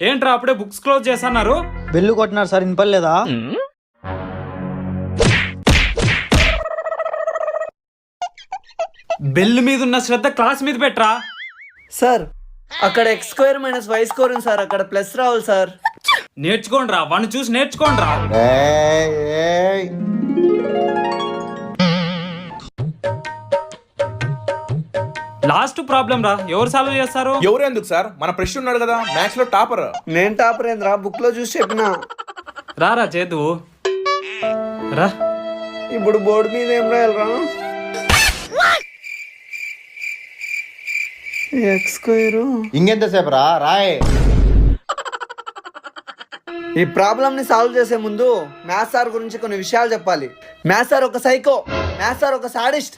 ఏంట్రా అప్పుడే books close చేస్తున్నారు? బెల్లు కొట్టినారు సార్, వినపడలేదా? బెల్ మీద ఉన్న శ్రద్ధ క్లాస్ మీద పెట్టరా. సార్ అక్కడ x² - y² ఉంది సార్, అక్కడ ప్లస్ రావాలి సార్. నేర్చుకోండిరా, వాడిని చూసి నేర్చుకోండిరా. లాస్ట్ ప్రాబ్లం రా, ఎవరు సాల్వ్ చేస్తారు? ఎవరు ఎందుకు సార్, మన ప్రశ్న ఉన్నాడు కదా మ్యాథ్స్ లో టాపర్. నేను టాపర్ ఏంద్రా, బుక్ లో చూసి చెప్పినా. రారా చేదు రా. ఇప్పుడు బోర్డు మీద ఏం రాయాలరా? x². ఇంకెంతసేపు రా రాయ్. ఈ ప్రాబ్లమ్ ని సాల్వ్ చేసే ముందు మ్యాథ్స్ సార్ గురించి కొన్ని విషయాలు చెప్పాలి. మ్యాథ్స్ సార్ ఒక సైకో, మ్యాథ్స్ సార్ ఒక సాడిస్ట్,